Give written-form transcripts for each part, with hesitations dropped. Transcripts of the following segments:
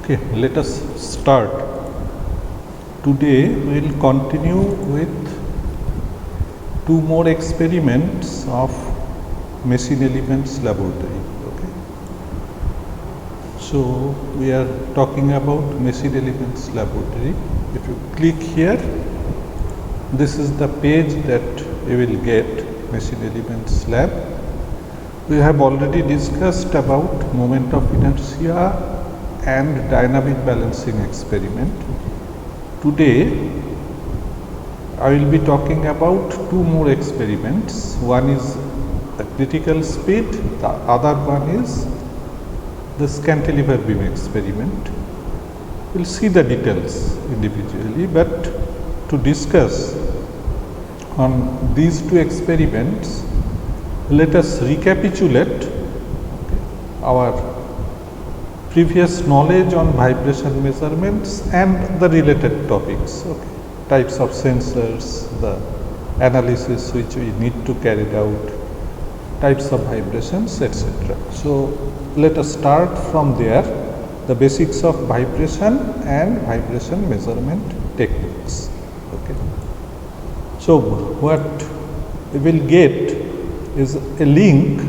Okay, let us start. Today we will continue with two more experiments of machine elements laboratory. Okay, so we are talking about machine elements laboratory. If you click here, this is the page that you will get, machine elements lab. We have already discussed about moment of inertia and dynamic balancing experiment. Today I will be talking about two more experiments. One is the critical speed, the other one is the cantilever beam experiment. We will see the details individually, but to discuss on these two experiments, let us recapitulate our previous knowledge on vibration measurements and the related topics, types of sensors, the analysis which we need to carry out, types of vibrations, etc. So let us start from there, the basics of vibration and vibration measurement techniques. Okay. So what we will get is a link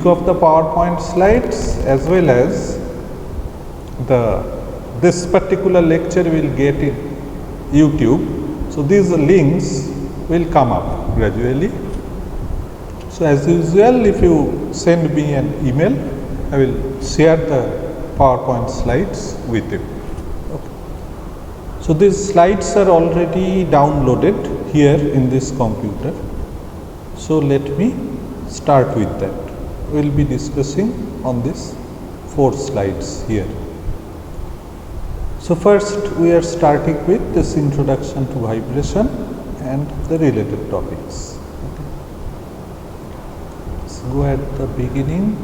of the PowerPoint slides, as well as this particular lecture will get in YouTube. So these links will come up gradually. So as usual, if you send me an email, I will share the PowerPoint slides with you. Okay. So these slides are already downloaded here in this computer. So let me start with that. We will be discussing on this 4 slides here. So first we are starting with this introduction to vibration and the related topics. Okay. Let's go at the beginning.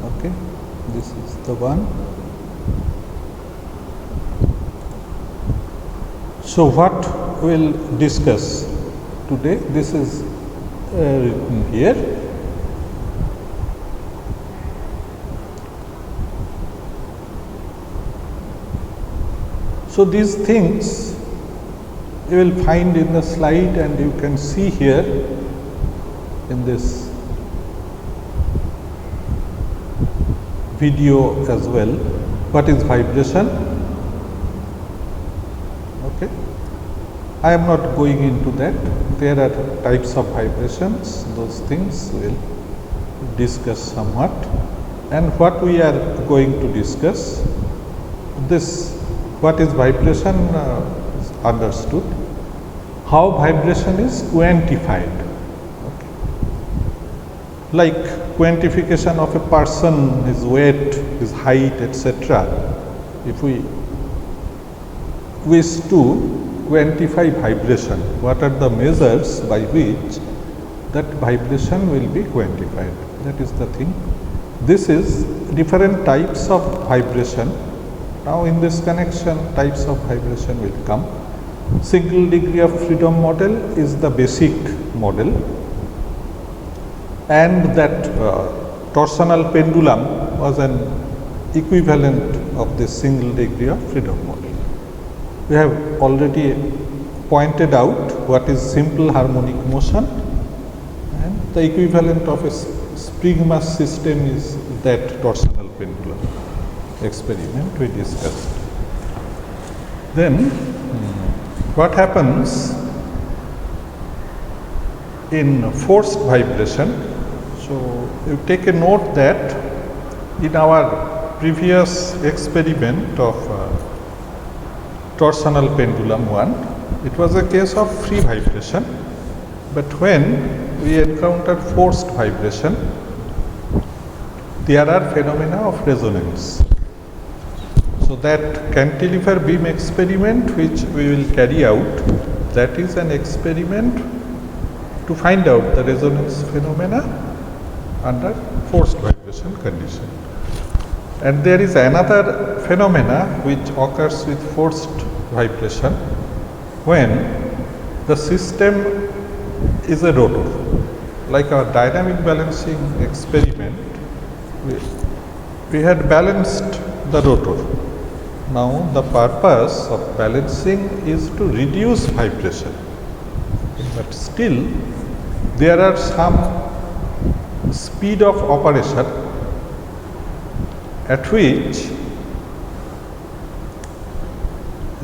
Okay, this is the one. So what we will discuss today? This is written here. So these things you will find in the slide, and you can see here in this video as well. What is vibration? Okay, I am not going into that. There are types of vibrations, those things we will discuss somewhat. And what we are going to discuss, this what is vibration is understood, how vibration is quantified, like quantification of a person, his weight, his height, etc. If we wish to quantify vibration, what are the measures by which that vibration will be quantified? That is the thing. This is different types of vibration. Now in this connection, types of vibration will come. Single degree of freedom model is the basic model, and that torsional pendulum was an equivalent of this single degree of freedom model. We have already pointed out what is simple harmonic motion, and the equivalent of a spring mass system is that torsional pendulum experiment we discussed. Then what happens in forced vibration? So you take a note that in our previous experiment of torsional pendulum 1, it was a case of free vibration, but when we encounter forced vibration, there are phenomena of resonance. So that cantilever beam experiment which we will carry out, that is an experiment to find out the resonance phenomena under forced vibration condition. And there is another phenomena which occurs with forced vibration when the system is a rotor. Like our dynamic balancing experiment, we had balanced the rotor. Now the purpose of balancing is to reduce vibration, but still there are some speed of operation at which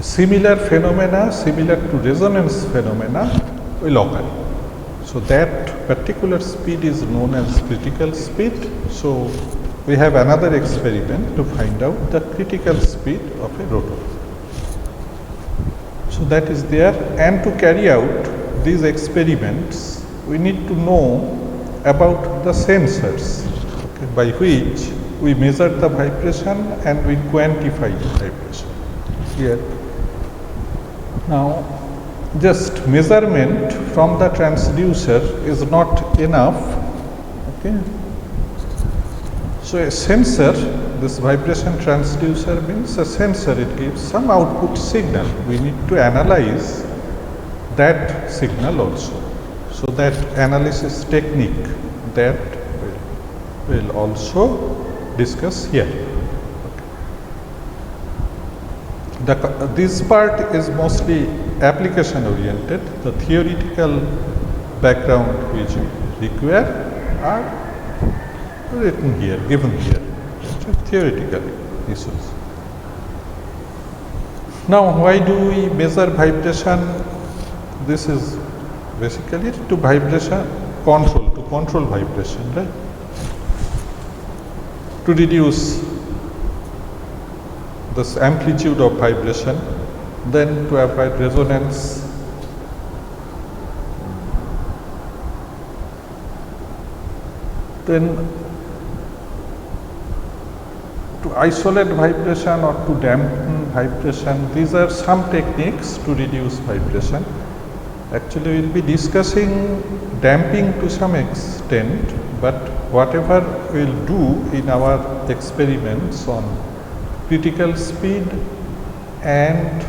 similar phenomena, similar to resonance phenomena, will occur. So that particular speed is known as critical speed. So we have another experiment to find out the critical speed of a rotor. So that is there, and to carry out these experiments we need to know about the sensors, by which we measure the vibration and we quantify the vibration. Here now, just measurement from the transducer is not enough. Okay. So a sensor, this vibration transducer means a sensor, it gives some output signal. We need to analyze that signal also. So that analysis technique that we'll also discuss here. This part is mostly application oriented. The theoretical background which we require are written here, given here, theoretical issues. Now, why do we measure vibration? This is basically to vibration control, to control vibration, right? To reduce this amplitude of vibration, then to avoid resonance, then to isolate vibration or to dampen vibration. These are some techniques to reduce vibration. Actually, we will be discussing damping to some extent, but whatever we will do in our experiments on critical speed and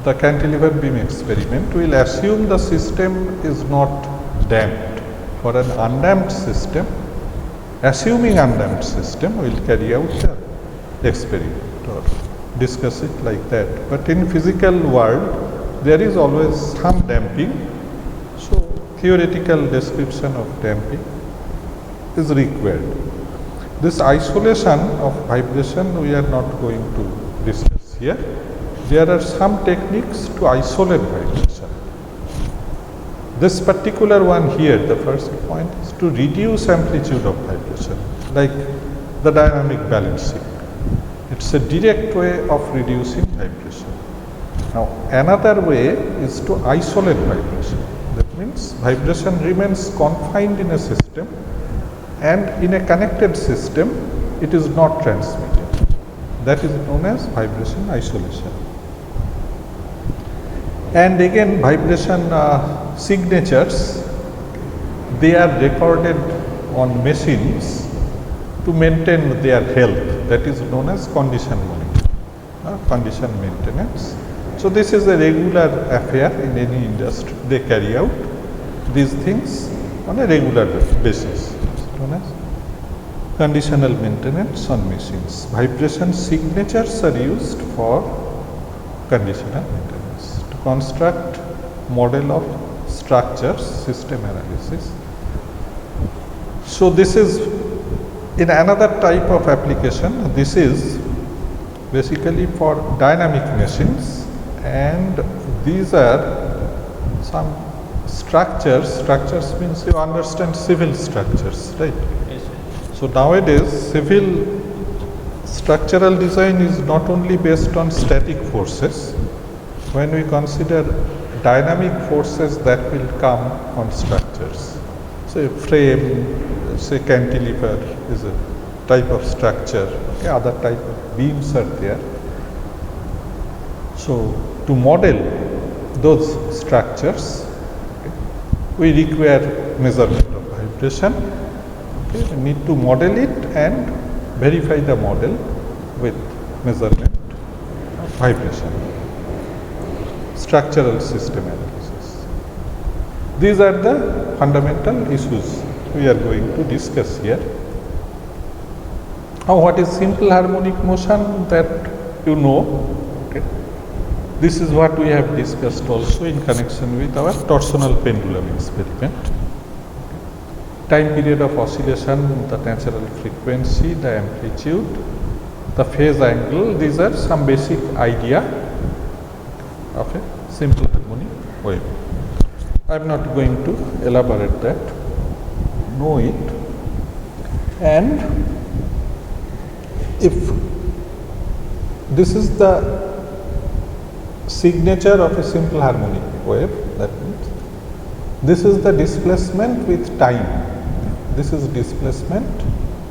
the cantilever beam experiment, we will assume the system is not damped. For an undamped system, assuming undamped system, we will carry out the experiment or discuss it like that. But in physical world, there is always some damping. So theoretical description of damping is required. This isolation of vibration we are not going to discuss here. There are some techniques to isolate vibration. This particular one here, the first point is to reduce amplitude of vibration, like the dynamic balancing. It's a direct way of reducing vibration. Now, another way is to isolate vibration. That means vibration remains confined in a system, and in a connected system, it is not transmitted. That is known as vibration isolation. And again, vibration signatures, they are recorded on machines to maintain their health. That is known as condition monitoring, condition maintenance. So this is a regular affair in any industry. They carry out these things on a regular basis. It's known as conditional maintenance on machines. Vibration signatures are used for conditional maintenance to construct model of structures, system analysis. So this is in another type of application. This is basically for dynamic machines, and these are some structures. Structures means you understand civil structures, right? Yes, sir. So nowadays civil structural design is not only based on static forces. When we consider dynamic forces that will come on structures, say frame, say cantilever is a type of structure, okay, other type of beams are there. So to model those structures, okay, we require measurement of vibration. Okay, we need to model it and verify the model with measurement of vibration. Structural system analysis. These are the fundamental issues we are going to discuss here. Now, what is simple harmonic motion, that you know. Okay. This is what we have discussed also in connection with our torsional pendulum experiment. Time period of oscillation, the natural frequency, the amplitude, the phase angle, these are some basic idea of a simple harmonic wave. I am not going to elaborate that, know it. And if this is the signature of a simple harmonic wave, that means this is the displacement with time. This is displacement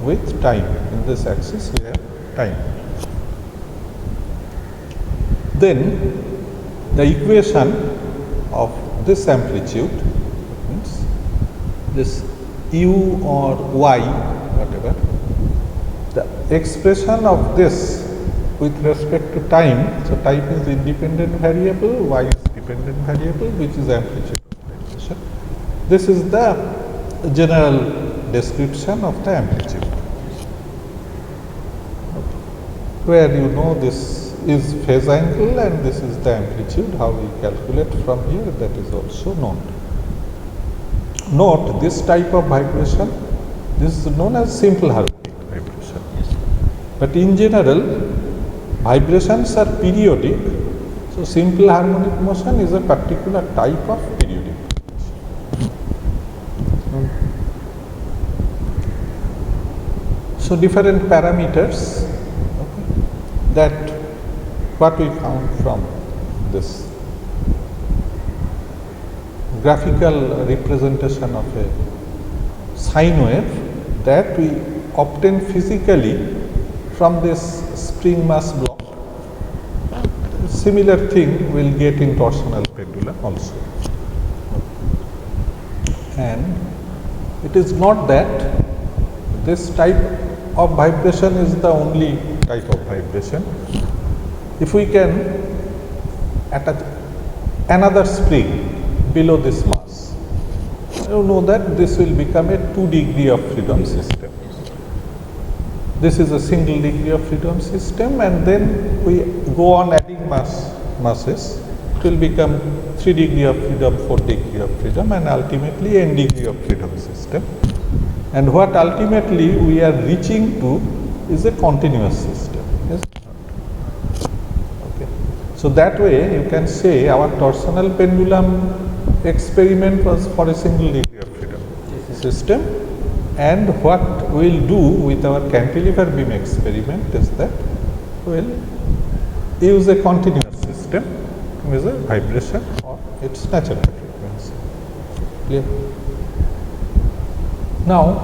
with time. In this axis we have time. Then the equation of this amplitude means this u or y, whatever, the expression of this with respect to time. So time is independent variable, y is dependent variable, which is amplitude of vibration. This is the general description of the amplitude, where you know this is phase angle and this is the amplitude. How we calculate from here, that is also known. Note this type of vibration, this is known as simple harmonic vibration. But in general, vibrations are periodic. So simple harmonic motion is a particular type of periodic. So different parameters, okay, that what we found from this graphical representation of a sine wave, that we obtain physically from this spring mass block. Similar thing we will get in torsional pendulum also. And it is not that this type of vibration is the only type of vibration. If we can attach another spring below this mass, you know that this will become a 2 degree of freedom system. This is a single degree of freedom system, and then we go on adding masses. It will become 3 degree of freedom, 4 degree of freedom, and ultimately n degree of freedom system. And what ultimately we are reaching to is a continuous system. Yes? Okay. So that way you can say our torsional pendulum experiment was for a single degree of freedom system, and what we will do with our cantilever beam experiment is that we will use a continuous system to measure vibration or its natural frequency. Clear? Now,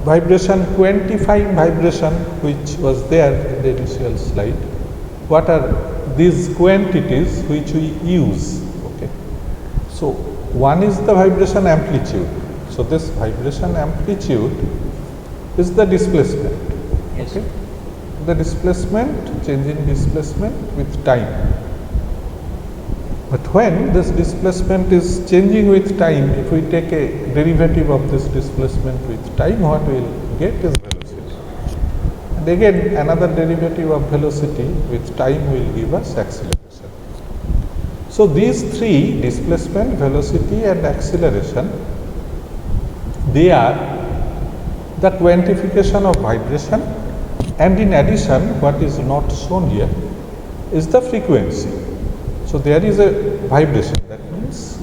vibration, quantifying vibration, which was there in the initial slide. What are these quantities which we use? Okay. So, one is the vibration amplitude. So, this vibration amplitude is the displacement. Yes. Okay. The displacement, change in displacement with time. But when this displacement is changing with time, if we take a derivative of this displacement with time, what we will get is velocity. And again, another derivative of velocity with time will give us acceleration. So these three, displacement, velocity and acceleration, they are the quantification of vibration, and in addition, what is not shown here is the frequency. So there is a vibration, that means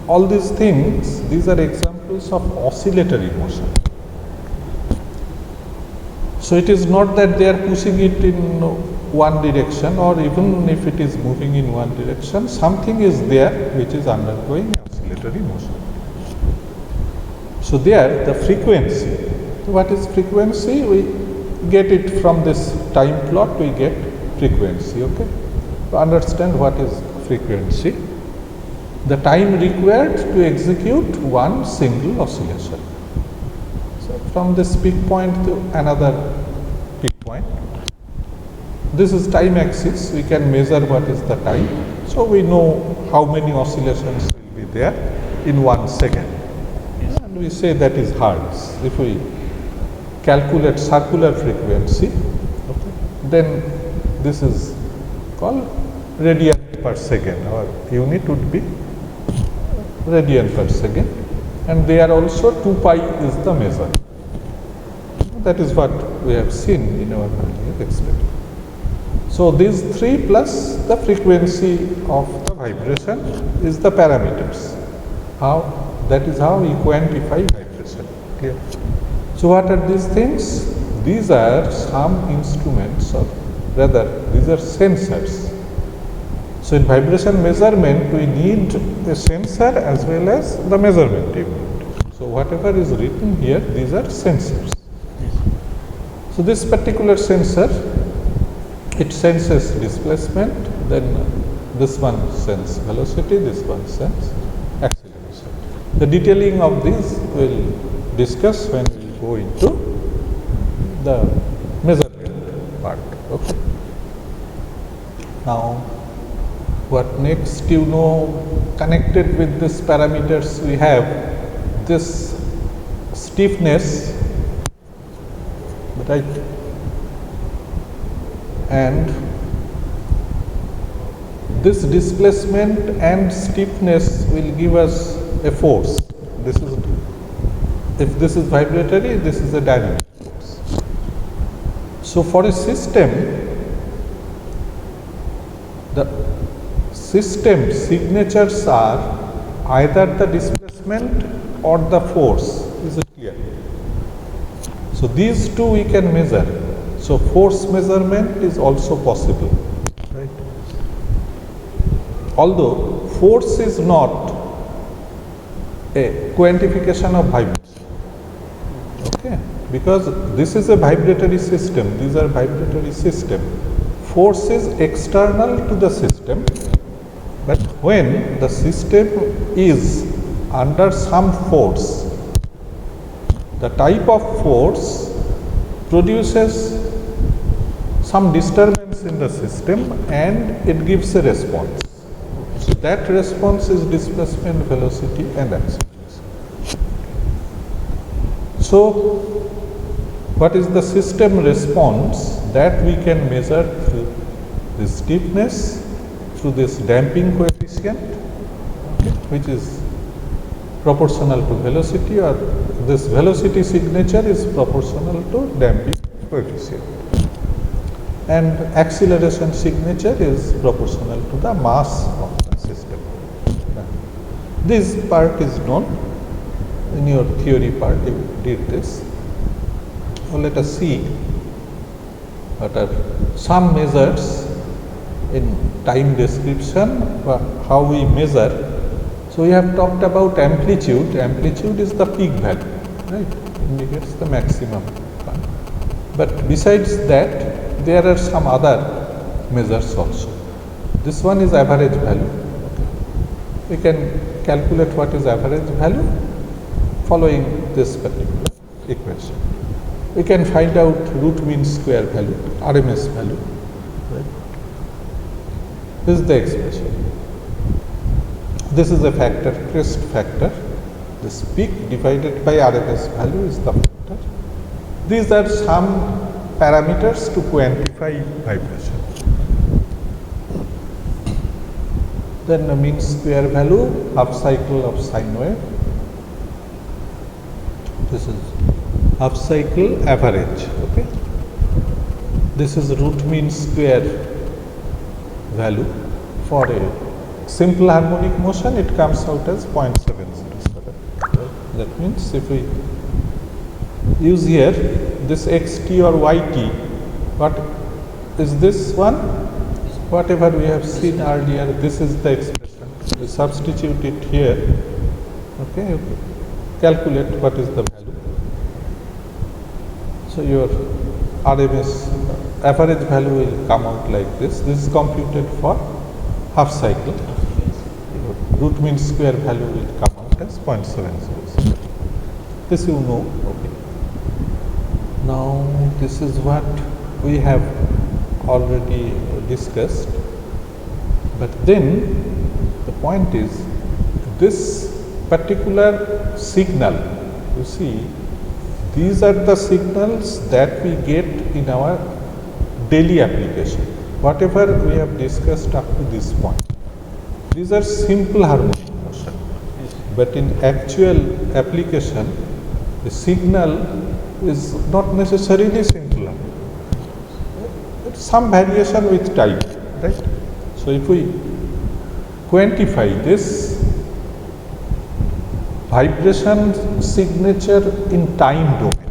all these things, these are examples of oscillatory motion. So it is not that they are pushing it in one direction, or even if it is moving in one direction, something is there which is undergoing oscillatory motion. So there the frequency, what is frequency? We get it from this time plot, we get frequency. Okay. To understand what is frequency, the time required to execute one single oscillation. So from this peak point to another peak point, this is time axis, we can measure what is the time. So we know how many oscillations will be there in 1 second. Yes. And we say that is hertz. If we calculate circular frequency, okay, then this is called radian per second, or unit would be radian per second, and there also 2 pi is the measure. That is what we have seen in our earlier experiment. So these 3 plus the frequency of the vibration is the parameters. That is how we quantify vibration. Clear? So what are these things? These are some instruments, or rather these are sensors. So in vibration measurement we need a sensor as well as the measurement unit. So whatever is written here, these are sensors. So this particular sensor, it senses displacement, then this one senses velocity, this one senses acceleration. The detailing of these we will discuss when we go into the measurement part. Okay. Now, what next? You know, connected with this parameters we have this stiffness, right, and this displacement and stiffness will give us a force. This is, if this is vibratory, this is a dynamic force. So for a system, the system signatures are either the displacement or the force. Is it clear? So these two we can measure. So force measurement is also possible, right? Although force is not a quantification of vibration, okay? Because this is a vibratory system, these are vibratory system. Force is external to the system, but when the system is under some force, the type of force produces some disturbance in the system and it gives a response. So that response is displacement, velocity and acceleration. So what is the system response? That we can measure through the stiffness, through this damping coefficient, okay, which is proportional to velocity, or this velocity signature is proportional to damping coefficient, and acceleration signature is proportional to the mass of the system. This part is known in your theory part, you did this. So let us see what are some measures in time description, how we measure. So we have talked about amplitude. Amplitude is the peak value, right? Indicates the maximum. But besides that, there are some other measures also. This one is average value. We can calculate what is average value following this particular equation. We can find out root mean square value, RMS value. Right? This is the expression. This is a factor, crest factor. This peak divided by RMS value is the factor. These are some parameters to quantify vibration. Then the mean square value, half cycle of sine wave. This is half cycle average. Okay. This is root mean square value for a simple harmonic motion. It comes out as 0.707. Right? That means if we use here this xt or yt, what is this one? Whatever we have seen earlier, this is the expression. We substitute it here. Okay, calculate what is the value. So your RMS average value will come out like this. This is computed for half cycle. Your root mean square value will come out as 0.707. This you know. Okay. Now this is what we have already discussed, but then the point is this particular signal, you see, These are the signals that we get in our daily application. Whatever we have discussed up to this point, these are simple harmonic motion. But in actual application, the signal is not necessarily simple. It's some variation with time, right? So if we quantify this vibration signature in time domain,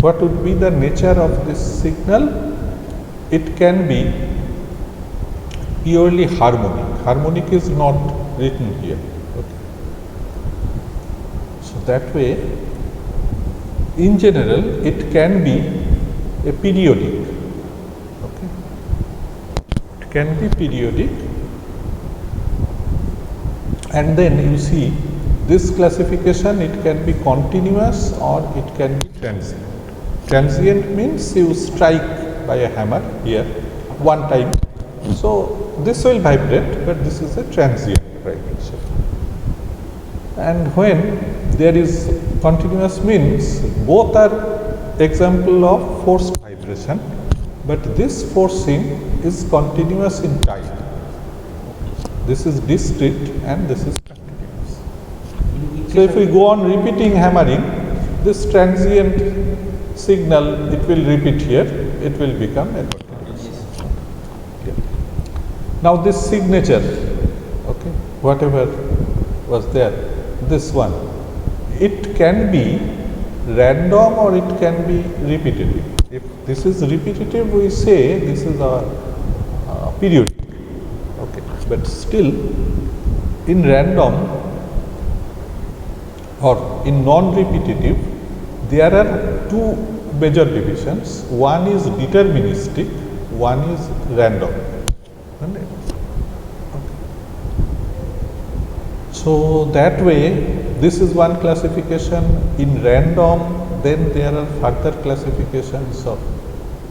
what would be the nature of this signal? It can be purely harmonic. Harmonic is not written here. Okay. So that way, in general, it can be a periodic. Okay. It can be periodic, and then you see this classification. It can be continuous or it can be transient. Transient means you strike by a hammer here one time. So this will vibrate, but this is a transient vibration. And when there is continuous means both are example of forced vibration, but this forcing is continuous in time. This is discrete and this is continuous. So if we go on repeating hammering, this transient signal, it will repeat here, it will become a continuous. Yeah. Now this signature, okay, whatever was there, this one, it can be random or it can be repetitive. If this is repetitive, we say this is our periodic, okay, but still in random or in non-repetitive, there are two major divisions. One is deterministic, one is random. Okay. So that way, this is one classification in random. Then there are further classifications of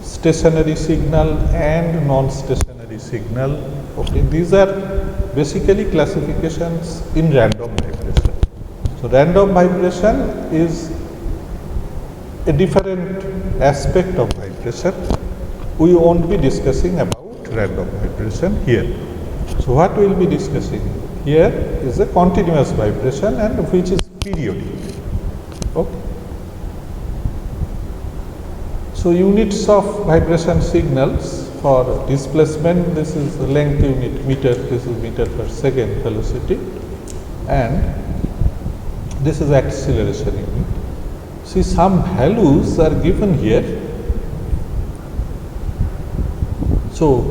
stationary signal and non-stationary signal. Okay, these are basically classifications in random vibration. So random vibration is a different aspect of vibration. We won't be discussing about random vibration here. So what we will be discussing here is a continuous vibration and which is periodic. Okay. So units of vibration signals for displacement, this is the length unit meter, this is meter per second velocity, and this is acceleration unit. See, some values are given here. So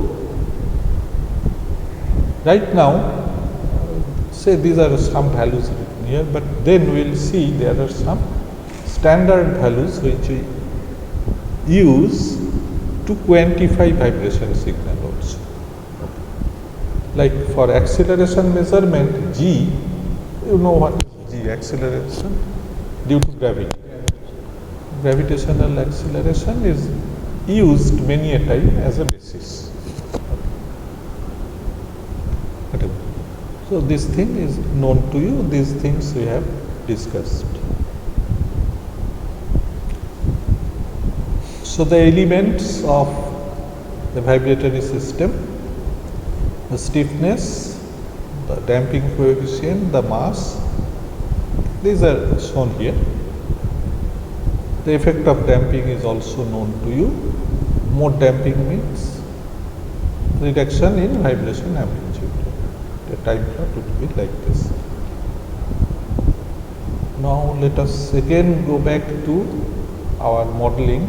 right now, say these are some values written here, but then we will see there are some standard values which we use to quantify vibration signal also. Like for acceleration measurement, G, you know what is G, acceleration due to gravity. Gravitational acceleration is used many a time as a basis. Okay. So this thing is known to you, these things we have discussed. So the elements of the vibratory system, the stiffness, the damping coefficient, the mass, these are shown here. The effect of damping is also known to you. More damping means reduction in vibration amplitude. The time plot would be like this. Now let us again go back to our modeling.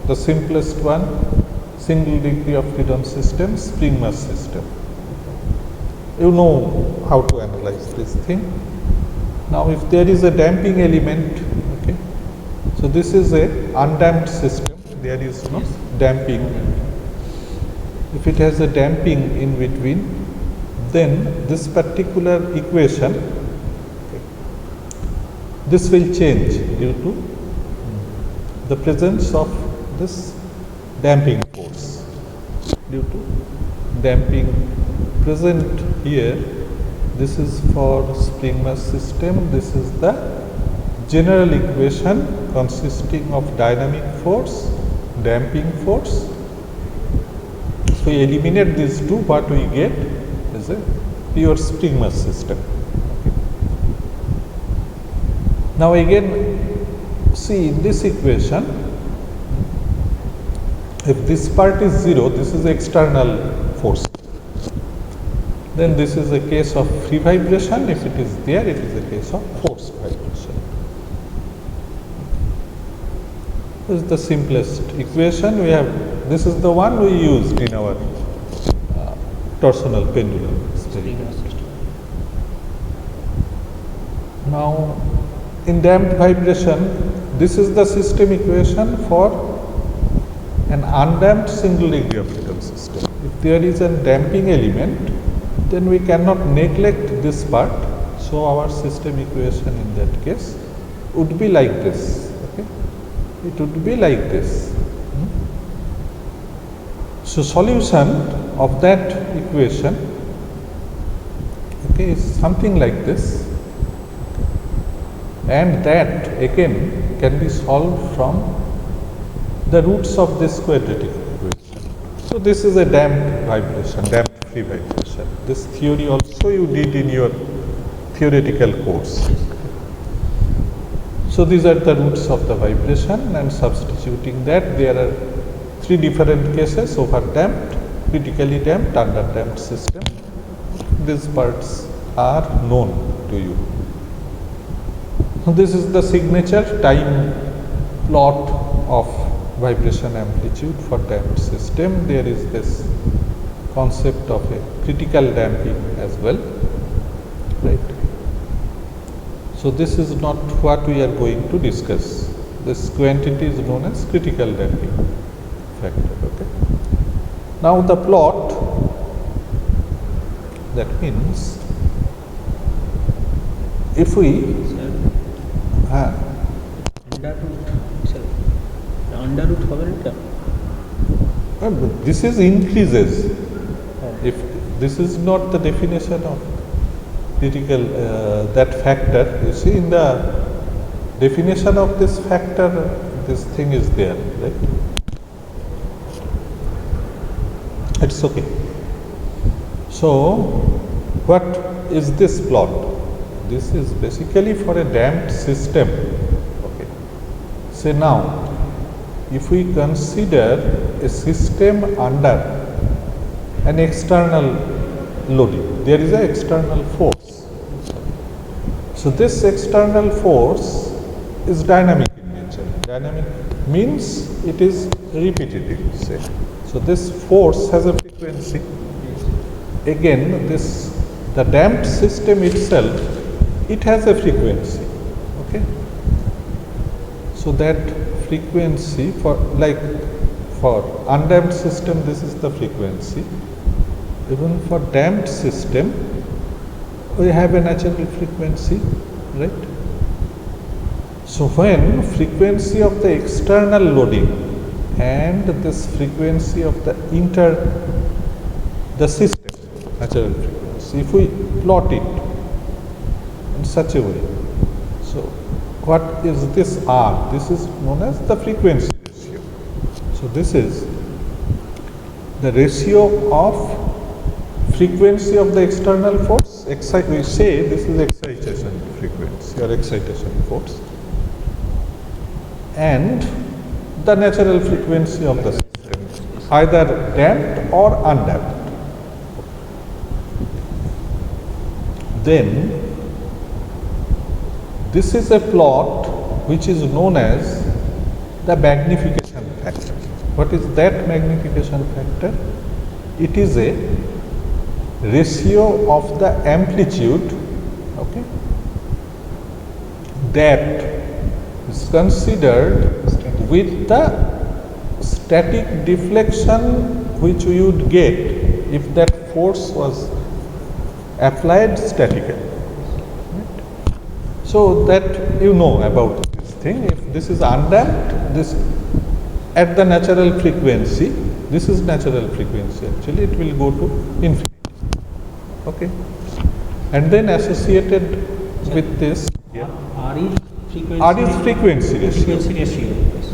The simplest one, single degree of freedom system, spring mass system. You know how to analyze this thing. Now if there is a damping element, okay, so this is a undamped system, there is no damping. If it has a damping in between, then this particular equation, okay, this will change due to the presence of this damping force. Due to damping present here, this is for spring mass system, this is the general equation consisting of dynamic force, damping force. So we eliminate these two, what we get is a pure spring mass system. Okay. Now again, see in this equation, if this part is 0, this is external force. Then this is a case of free vibration. If it is there, it is a case of forced vibration. This is the simplest equation we have. This is the one we used in our torsional pendulum experiment. Now, in damped vibration, this is the system equation for an undamped single degree of freedom system. If there is a damping element, then we cannot neglect this part. So our system equation in that case would be like this. Okay? It would be like this. So solution of that equation, okay, is something like this, and that again can be solved from the roots of this quadratic equation. So this is a damped vibration, damped free vibration. This theory also you did in your theoretical course. So these are the roots of the vibration, and substituting that, there are three different cases: over damped, critically damped, under damped system. These parts are known to you. This is the signature time plot of vibration amplitude for damped system. There is this concept of a critical damping as well, right? So this is not what we are going to discuss. This quantity is known as critical damping factor. Okay. Now the plot, that means if we under root হবে এটা, this is increases. If this is not the definition of critical that factor, you see in the definition of this factor, this thing is there, right? It's okay. So what is this plot? This is basically for a damped system. Okay. Say now, if we consider a system under an external loading, there is an external force. So this external force is dynamic in nature. Dynamic means it is repetitive, say. So this force has a frequency. Again, the damped system itself, it has a frequency. Okay. So that frequency for undamped system, this is the frequency. Even for damped system, we have a natural frequency, right? So when frequency of the external loading and this frequency of the system, natural frequency, if we plot it in such a way, so what is this R? This is known as the frequency ratio. So this is the ratio of frequency of the external force. We say this is excitation frequency or excitation force, and the natural frequency of the system, either damped or undamped. Then this is a plot which is known as the magnification factor. What is that magnification factor? It is a ratio of the amplitude, okay, that is considered with the static deflection which we would get if that force was applied statically. Right? So that you know about this thing. If this is undamped, this at the natural frequency, this is natural frequency actually, it will go to infinity. Okay, and then associated with this, R is R is frequency ratio. Frequency ratio. Yes.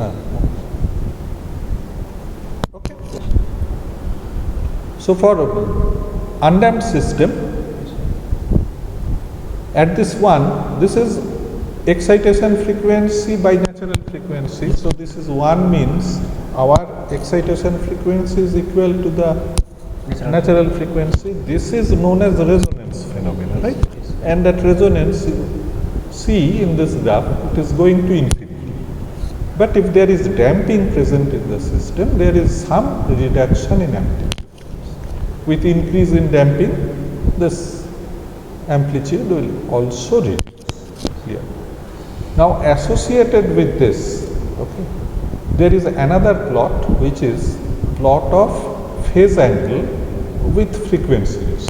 Okay. So for undamped system, at this one, this is excitation frequency by natural frequency. So this is 1 means our excitation frequency is equal to the natural frequency. This is known as resonance phenomena, right? And that resonance, see in this graph, it is going to infinity. But if there is damping present in the system, there is some reduction in amplitude. With increase in damping, this amplitude will also reduce here. Now associated with this, okay, there is another plot which is plot of phase angle with frequency ratio.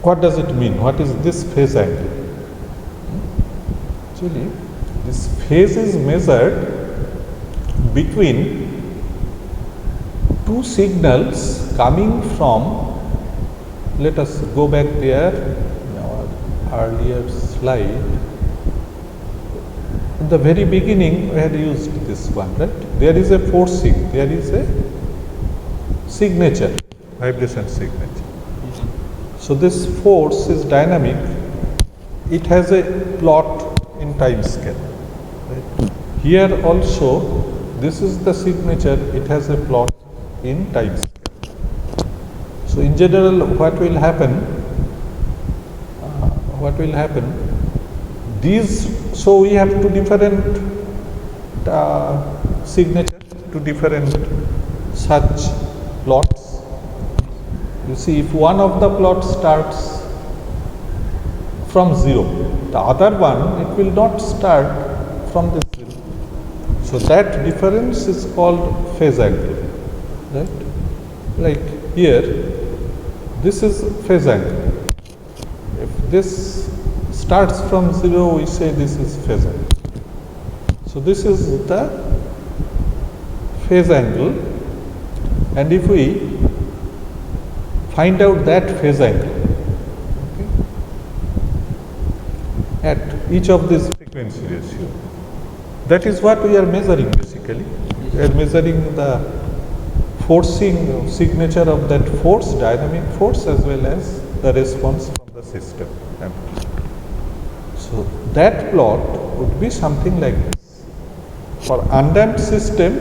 What does it mean? What is this phase angle? Actually, this phase is measured between two signals coming from, let us go back there in our earlier slide. In the very beginning, we had used this one, right? There is a forcing, there is a signature, vibration signature. So this force is dynamic. It has a plot in time scale. Right? Here also, this is the signature. It has a plot in time scale. So in general, what will happen? So we have two different signatures, two different such plots. You see, if one of the plots starts from 0, the other one, it will not start from this 0. So that difference is called phase angle, right? Like here, this is phase angle. If this starts from 0, we say this is phase angle. So this is the phase angle, and if we find out that phase angle, okay, at each of these frequency ratio, that is what we are measuring basically. We are measuring the forcing signature of that force, dynamic force, as well as the response from the system. So that plot would be something like this. For undamped system,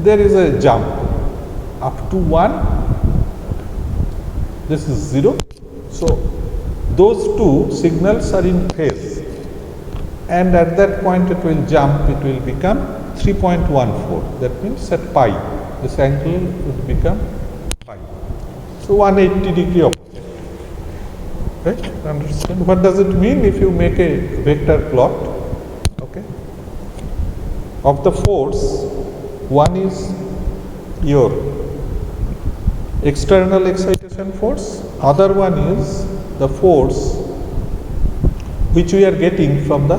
there is a jump up to 1. This is 0. So those two signals are in phase, and at that point it will jump, it will become 3.14. That means at pi, this angle will become pi. So 180 degree opposite. Right? Understand? What does it mean if you make a vector plot? Okay. Of the force, one is your external excitation force, other one is the force which we are getting from the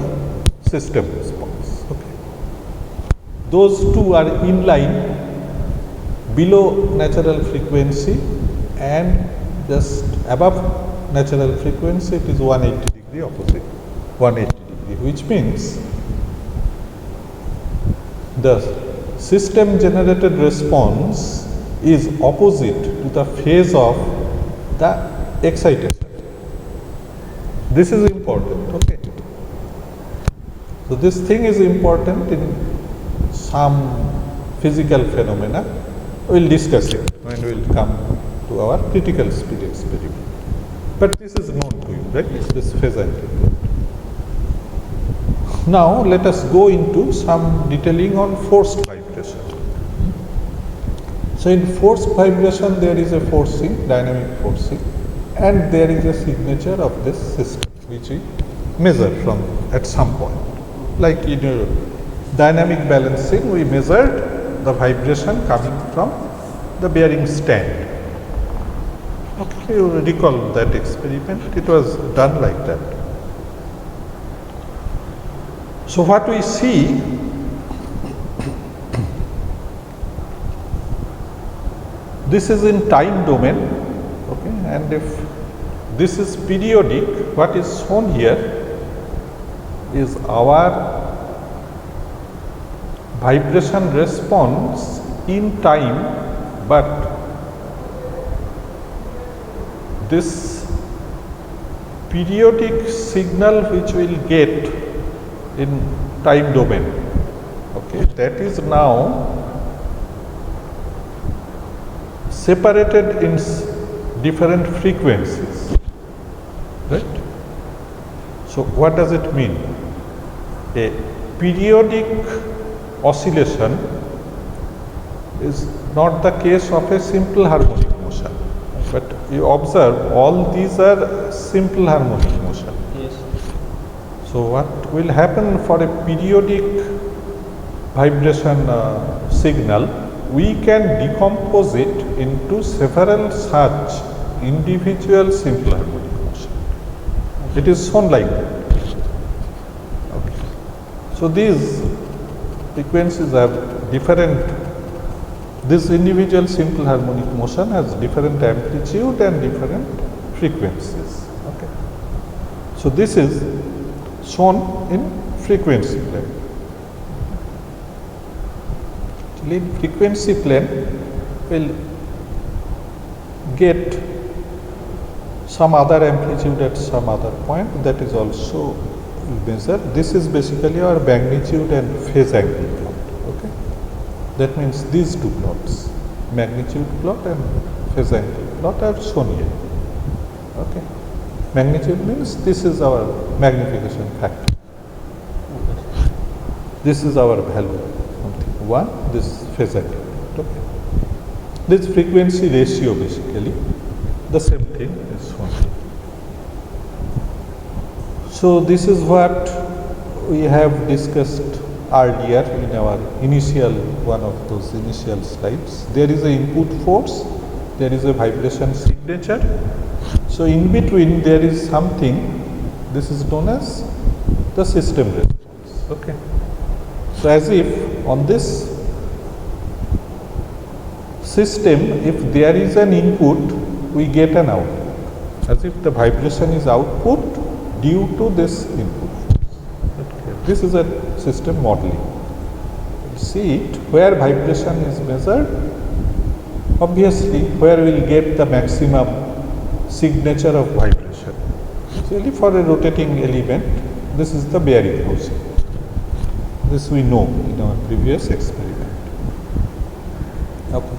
system response. Okay. Those two are in line below natural frequency, and just above natural frequency it is 180 degree opposite, 180 degree, which means the system generated response is opposite to the phase of the excitation. This is important, okay. So this thing is important in some physical phenomena. We will discuss it when we will come to our critical speed experiment. But this is known to you, right? This phase angle. Now let us go into some detailing on forced vibration. So in forced vibration, there is a forcing, dynamic forcing, and there is a signature of this system which we measure from at some point. Like in your dynamic balancing, we measured the vibration coming from the bearing stand. Okay, you recall that experiment, it was done like that. So what we see, this is in time domain, okay, and if this is periodic, what is shown here, is our vibration response in time, but this periodic signal which we will get in time domain, okay, that is now separated in different frequencies, right? So what does it mean? A periodic oscillation is not the case of a simple harmonic motion, but you observe all these are simple harmonic motion. Yes. So what will happen for a periodic vibration signal, we can decompose it into several such individual simple harmonic motion. It is shown like that. Okay. So these frequencies have different, this individual simple harmonic motion has different amplitude and different frequencies. Okay. So this is shown in frequency plane. In frequency plane will get some other amplitude at some other point, that is also measured. This is basically our magnitude and phase angle plot. Okay, that means these two plots, magnitude plot and phase angle plot, are shown here. Okay, magnitude means this is our magnification factor. This is our value, something 1. This phase angle. Okay, this frequency ratio, basically the same thing is shown. So this is what we have discussed earlier in our initial, one of those initial slides. There is a input force, there is a vibration signature. So in between there is something, this is known as the system response. Okay. So as if on this system, if there is an input, we get an output, as if the vibration is output due to this input. Okay. This is a system modeling. See it, where vibration is measured, obviously where we will get the maximum signature of vibration. Usually for a rotating element, this is the bearing housing. This we know in our previous experiment. Okay.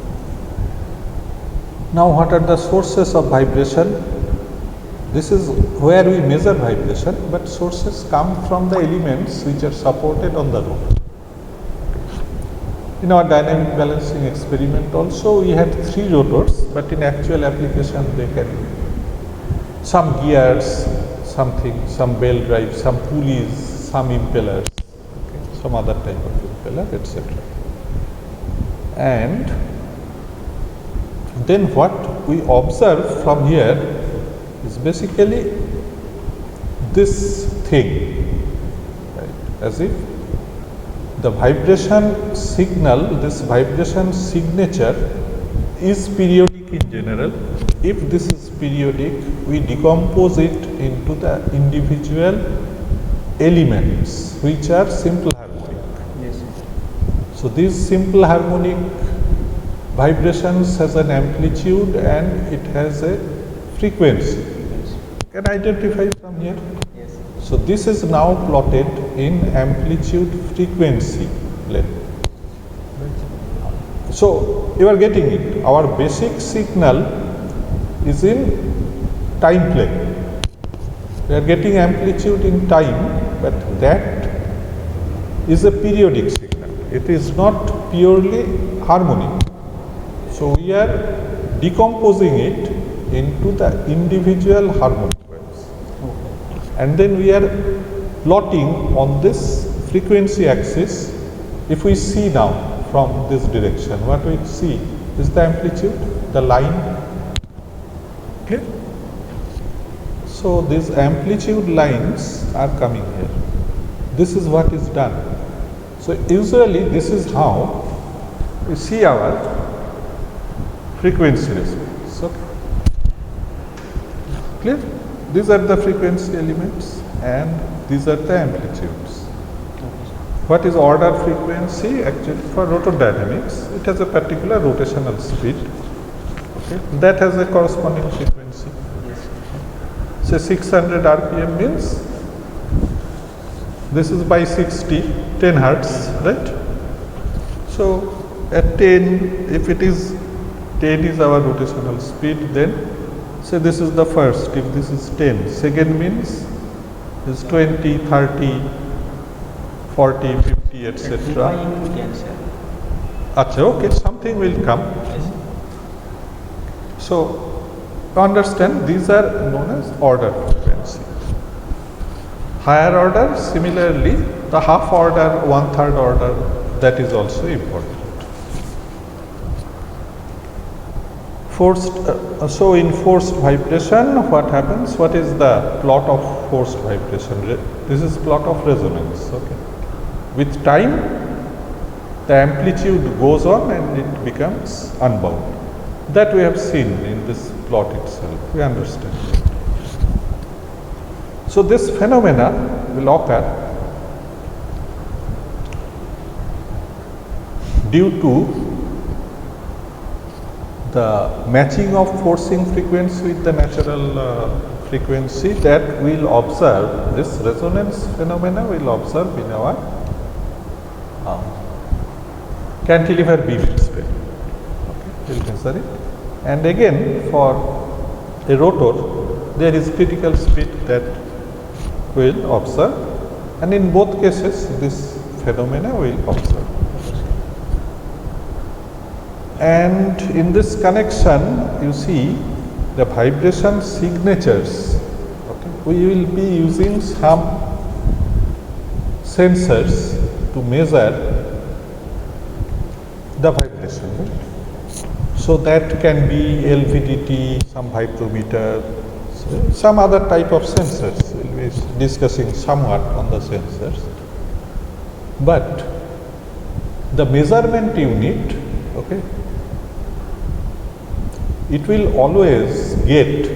Now what are the sources of vibration? This is where we measure vibration, but sources come from the elements which are supported on the rotor. In our dynamic balancing experiment also, we had 3 rotors, but in actual application they can be some gears, something, some bell drive, some pulleys, some impellers, okay, some other type of impeller, etc. And then what we observe from here is basically this thing, right? As if the vibration signal, this vibration signature is periodic in general. If this is periodic, we decompose it into the individual elements which are simple harmonic. Yes. So these simple harmonic vibrations has an amplitude and it has a frequency. Yes. Can identify from here? Yes. So this is now plotted in amplitude frequency plane. So you are getting it. Our basic signal is in time plane. We are getting amplitude in time, but that is a periodic signal. It is not purely harmonic. So we are decomposing it into the individual harmonic waves. And then we are plotting on this frequency axis. If we see now from this direction, what we see is the amplitude, the line. Clear? So these amplitude lines are coming here. This is what is done. So usually this is how we see our frequency response. Okay. Clear? These are the frequency elements. and these are the amplitudes. Okay, sir. What is order frequency? Actually, for rotordynamics, it has a particular rotational speed. Okay, that has a corresponding frequency. Yes. Say 600 RPM means this is by 60, 10 hertz, right? So at 10, if it is 10 is our rotational speed, then say this is the first. If this is 10, second means is 20, 30, 40, 50, etc. 10, sir. Acha, okay, something will come. Yes. So understand these are known as order frequency. Higher order, similarly, the half order, 1/3 order, that is also important. So in forced vibration, what happens? What is the plot of forced vibration? This is plot of resonance. Okay. With time, the amplitude goes on and it becomes unbound. That we have seen in this plot itself. We understand. So this phenomena will occur due to the matching of forcing frequency with the natural frequency that we'll observe. This resonance phenomena we'll observe in our cantilever beam spin. Okay, we'll measure it. And again, for a rotor, there is critical speed that we'll observe, and in both cases, this phenomena we'll observe. And in this connection, you see the vibration signatures. Okay. We will be using some sensors to measure the vibration. Right? So that can be LVDT, some vibrometer, some other type of sensors. We'll be discussing somewhat on the sensors. But the measurement unit, okay, it will always get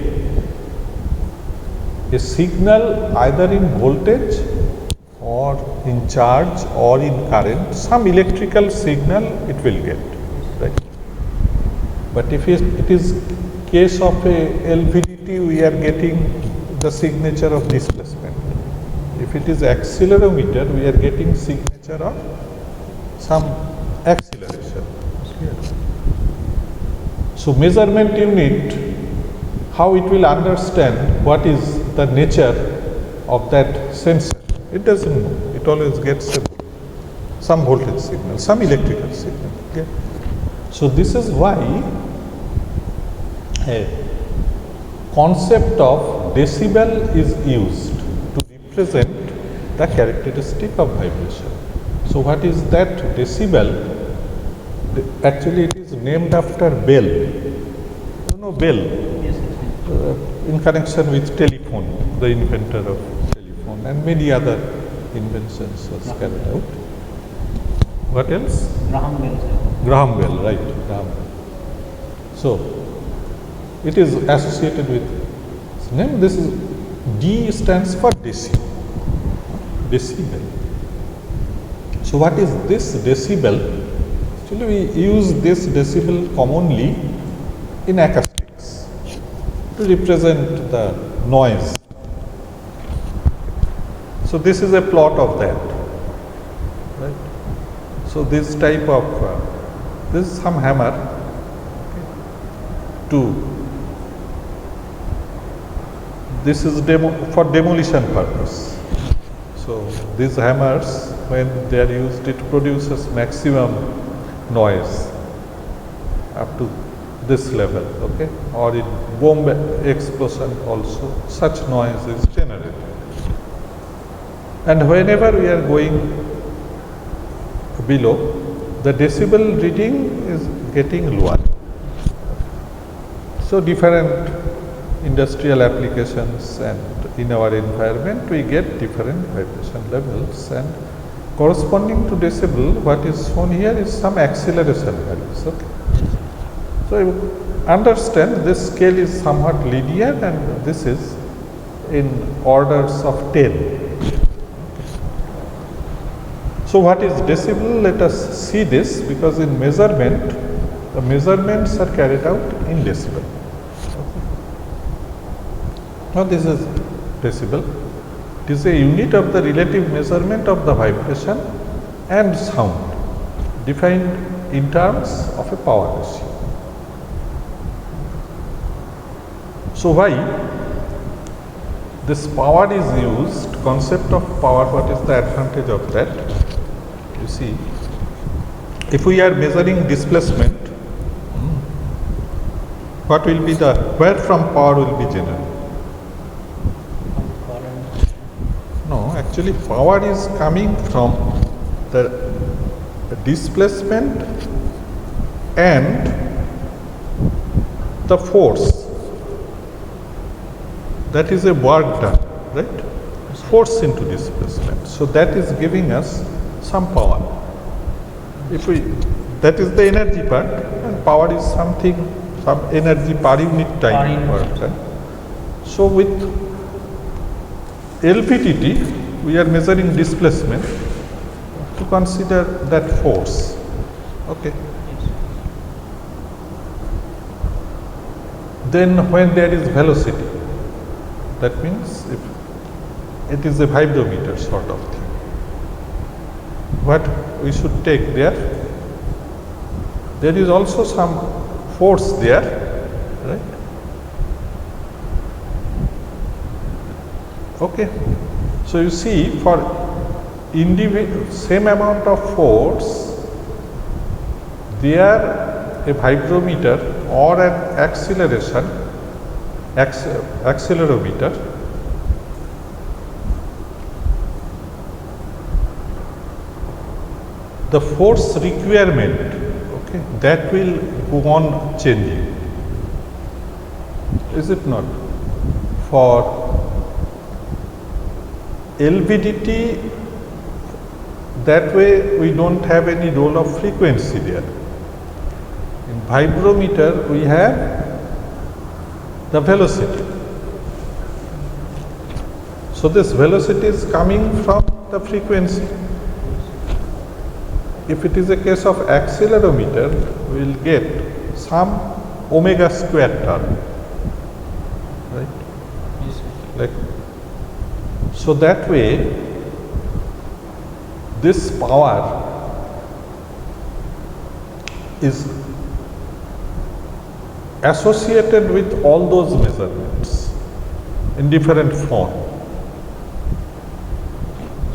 a signal either in voltage or in charge or in current, some electrical signal it will get, right? But if it is case of a LVDT, we are getting the signature of displacement. If it is accelerometer, we are getting signature of some acceleration. So measurement unit, how it will understand what is the nature of that sensor? It doesn't know. It always gets some voltage signal, some electrical signal. Okay? So this is why a concept of decibel is used to represent the characteristic of vibration. So what is that decibel? Actually, it is named after Bell. You know Bell? Yes, In connection with telephone, the inventor of telephone, and many other inventions was carried out. What else? Graham Bell, sir. Graham Bell, right? Graham Bell. So it is associated with its name. This is D stands for decibel. So what is this decibel? Actually, we use this decibel commonly in acoustics to represent the noise. So this is a plot of that, right? So this type of this is some hammer to this is for demolition purpose. So these hammers, when they are used, it produces maximum noise up to this level, okay? Or in bomb explosion also, such noise is generated. And whenever we are going below, the decibel reading is getting lower. So different industrial applications and in our environment, we get different vibration levels, and corresponding to decibel, what is shown here is some acceleration values. Okay. So you understand this scale is somewhat linear, and this is in orders of 10. So what is decibel? Let us see this, because in measurement, the measurements are carried out in decibel. Now this is decibel. It is a unit of the relative measurement of the vibration and sound, defined in terms of a power ratio. So why this power is used, concept of power, what is the advantage of that? You see, if we are measuring displacement, what will be the, where from power will be generated? No, actually power is coming from the displacement and the force. That is a work done, right? Force into displacement. So that is giving us some power. If we, that is the energy part, and power is something, some energy per unit time work done. So with LVDT, we are measuring displacement to consider that force. Okay. Then when there is velocity, that means if it is a vibrometer sort of thing. What we should take there? There is also some force there, right? Okay. So you see, for individual same amount of force, there a vibrometer or an accelerometer the force requirement, okay, that will go on changing. Is it not? For LVDT, that way we don't have any role of frequency there. In vibrometer, we have the velocity. So this velocity is coming from the frequency. If it is a case of accelerometer, we will get some omega square term, right? Yes, Like, so that way, this power is associated with all those measurements in different form.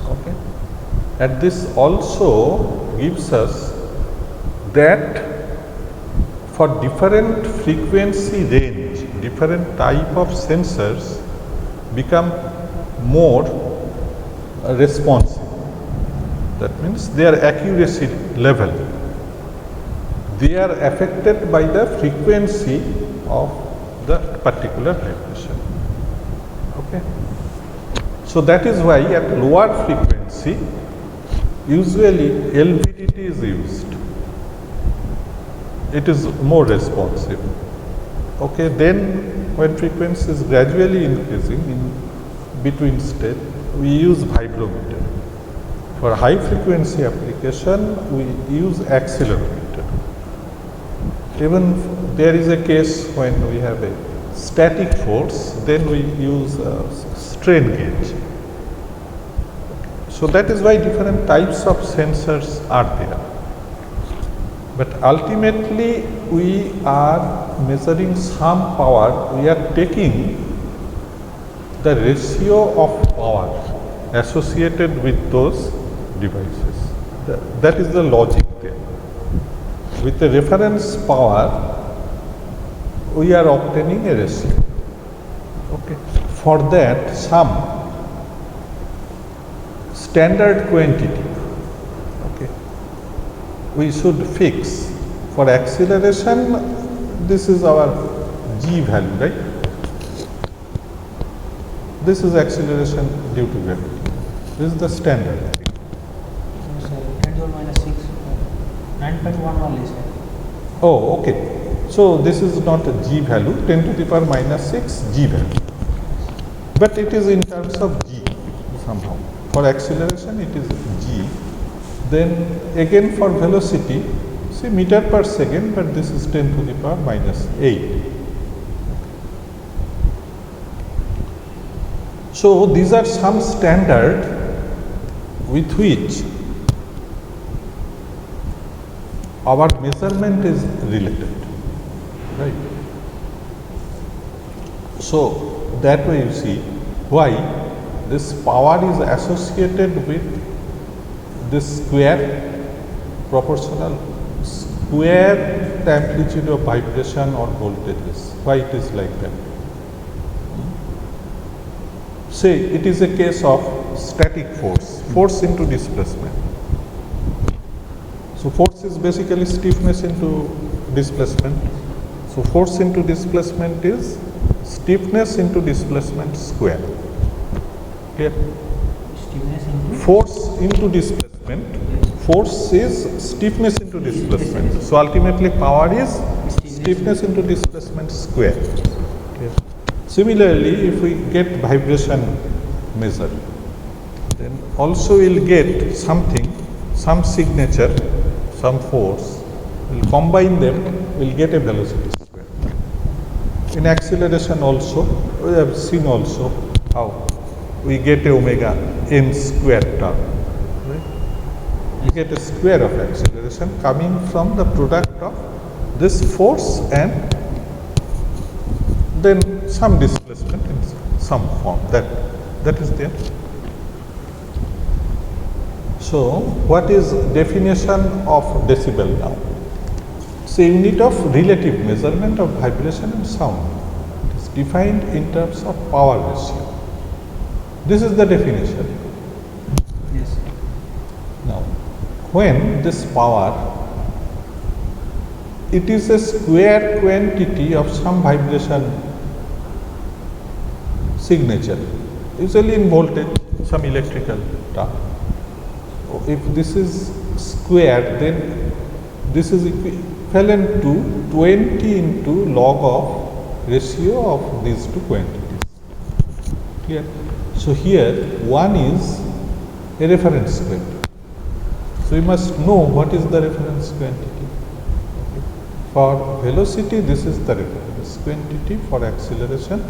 Okay, and this also gives us that for different frequency range, different type of sensors become more responsive. That means their accuracy level, they are affected by the frequency of the particular vibration. Okay. So that is why at lower frequency, usually LVDT is used. It is more responsive. Okay, then when frequency is gradually increasing in between state, we use vibrometer. For high frequency application, we use accelerometer. Even there is a case when we have a static force, then we use a strain gauge. So that is why different types of sensors are there. But ultimately, we are measuring some power, we are taking the ratio of power associated with those devices. That is the logic there. With the reference power, we are obtaining a ratio. Okay. For that, some standard quantity, okay, we should fix. For acceleration, this is our g value, right? This is acceleration due to gravity. This is the standard. sir. 10 to the minus 6, 9.11 is. Oh, okay. So this is not a g value, 10 to the power minus 6 g value. but it is in terms of g somehow. For acceleration it is g. Then again for velocity, see meter per second, but this is 10 to the power minus 8. So these are some standard with which our measurement is related, right? So that way you see why this power is associated with this square proportional square the amplitude of vibration or voltages. Why it is like that? Say it is a case of static force, force into displacement. So force is basically stiffness into displacement. So force into displacement is stiffness into displacement square. Clear? Stiffness into Force into displacement. Force is stiffness into displacement. So ultimately power is stiffness into displacement square. Clear? Similarly, if we get vibration measured, then also we'll get something, some signature, some force. We'll combine them, we'll get a velocity square. In acceleration also, we have seen also how we get a omega n square term. Right? We get a square of acceleration coming from the product of this force and then some displacement in some form. That is there. So, what is definition of decibel now? It's a unit of relative measurement of vibration and sound. It is defined in terms of power ratio. This is the definition. yes. Now, when this power, it is a square quantity of some vibration signature, usually in voltage, some electrical term. If this is square, then this is equivalent to 20 into log of ratio of these two quantities. Clear? So here 1 is a reference quantity. So we must know what is the reference quantity. For velocity, this is the reference quantity. For acceleration,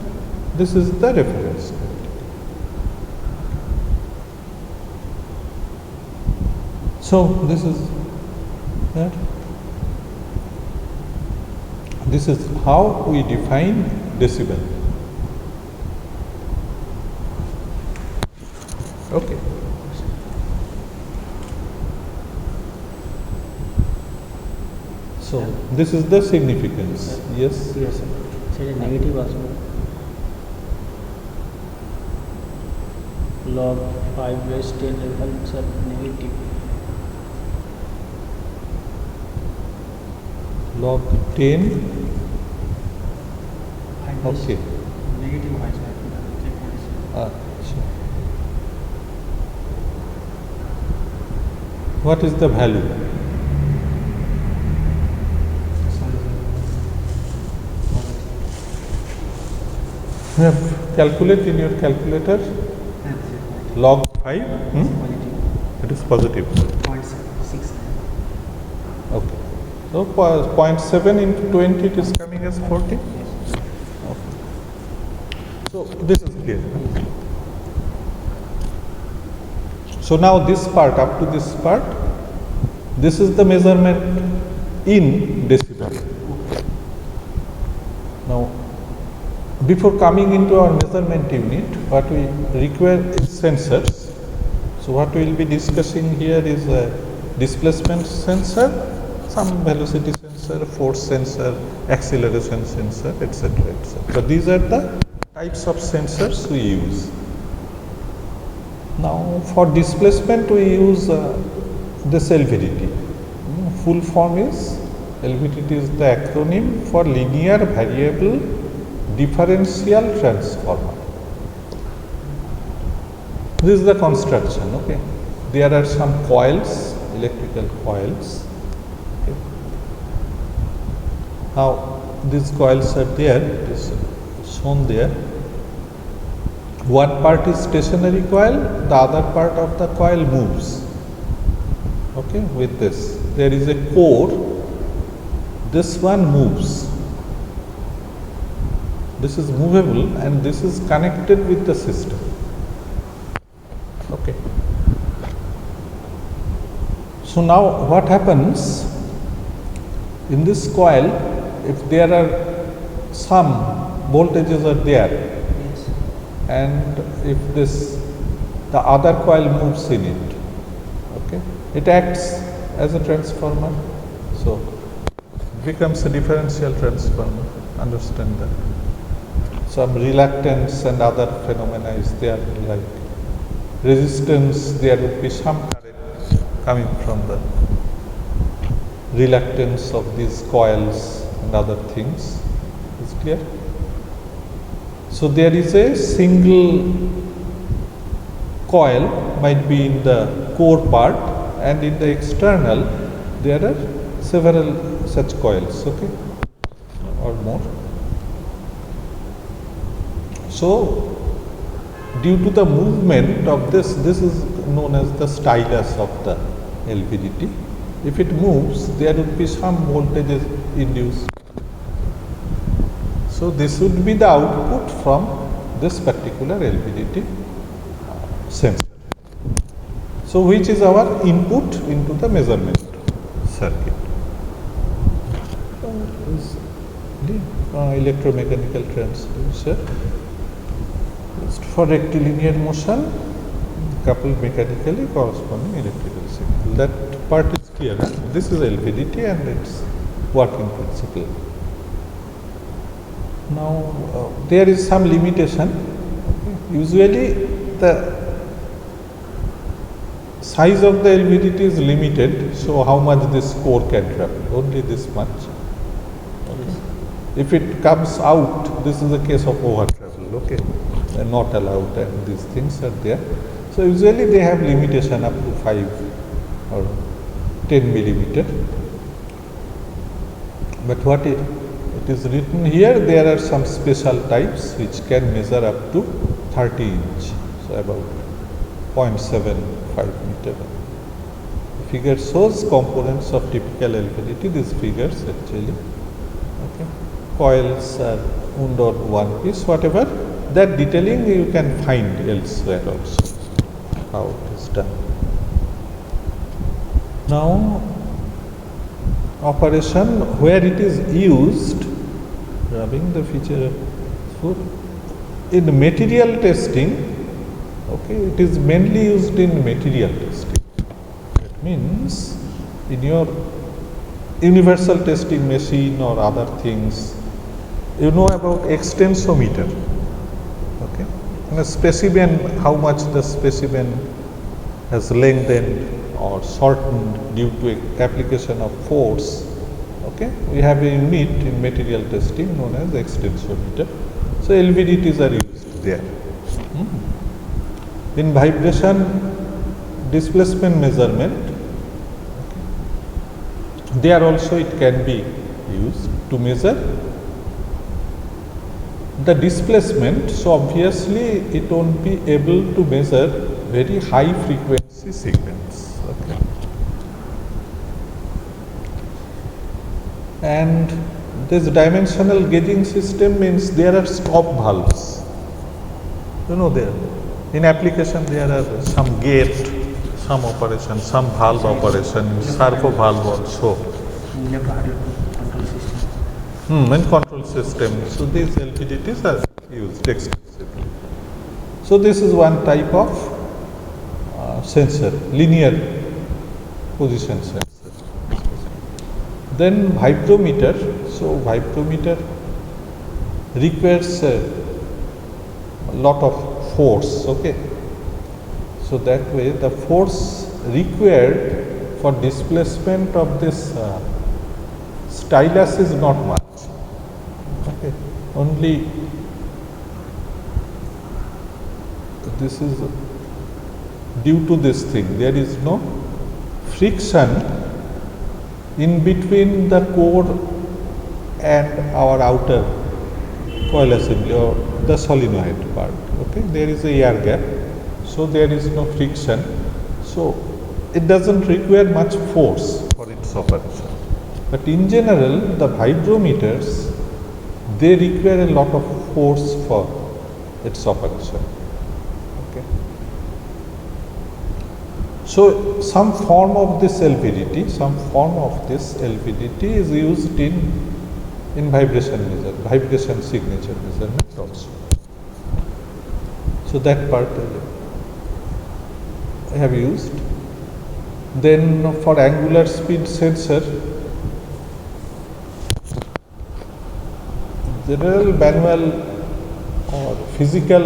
this is the reference quantity. So this is that. This is how we define decibel. Okay. So this is the significance. Yes. Yes, sir. Say the negative also. Log 5 base 10 results are negative. Log 10. Okay. Okay. Negative wise. Sure. What is the value? You have calculate in your calculator log 5. It is positive. 0.6. Okay. So 0.7 into 20, it is coming as 40. Okay. So this is clear. So now this part, up to this part, this is the measurement in decibel. Now, before coming into our measurement unit, what we require is sensors. So what we will be discussing here is a displacement sensor, some velocity sensor, force sensor, acceleration sensor, etc., etc. So these are the types of sensors we use. Now for displacement we use this LVDT. Full form is, LVDT is the acronym for linear variable differential transformer. This is the construction, okay. There are some coils, electrical coils. Okay. Now these coils are there, it is shown there. One part is stationary coil, the other part of the coil moves. Okay, with this. There is a core, this one moves. This is movable and this is connected with the system. Okay. So now what happens in this coil, if there are some voltages are there, Yes. and if the other coil moves in it, okay, it acts as a transformer, so it becomes a differential transformer. Understand that? Some reluctance and other phenomena is there, like resistance, there would be some current coming from the reluctance of these coils and other things. Is clear? So there is a single coil, might be in the core part, and in the external there are several such coils, okay, or more. So due to the movement of this is known as the stylus of the LVDT. If it moves, there would be some voltages induced. So this would be the output from this particular LVDT sensor. So which is our input into the measurement circuit. Is the electromechanical transducer used for rectilinear motion coupled mechanically corresponding electrical signal. That part is clear. Huh? This is LVDT and its working principle. Now there is some limitation. Okay. Usually the size of the LVDT is limited, so how much this core can travel? Only this much. Okay. If it comes out, this is a case of over travel. Okay, they are not allowed, and these things are there. So usually they have limitation up to 5 or 10 millimeter. But what it is written here, there are some special types which can measure up to 30 inch, so about 0.75 meter. The figure shows components of typical LVDT, these figures actually. Okay. Coils are wound or one piece, whatever. That detailing you can find elsewhere also, how it is done. Now, operation where it is used, rubbing the feature foot, in material testing, okay, it is mainly used in material testing. That means in your universal testing machine or other things, you know about extensometer. Okay, and a specimen, how much the specimen has lengthened or shortened due to application of force. Okay, we have a unit in material testing known as extensometer. So LVDTs are used there. In vibration displacement measurement, okay, there also it can be used to measure the displacement. So obviously it won't be able to measure very high frequency signals. Okay. And this dimensional gauging system means there are stop valves. You know, there in application there are some gate, some operation, some valve operation, servo valve also. Control system. And control system. So these LVDTs are used extensively. So this is one type of sensor, linear position sensor. Then vibrometer. So vibrometer requires a lot of force. Okay. So that way the force required for displacement of this stylus is not much. Okay. Only this is due to this thing. There is no friction in between the core and our outer coil assembly or the solenoid part. Okay, there is a air gap, so there is no friction. So it doesn't require much force for its operation. But in general, the vibrometers, they require a lot of force for its operation. Okay. So some form of this LVDT is used in vibration signature measurement also. So that part I have used. Then for angular speed sensor, general manual or physical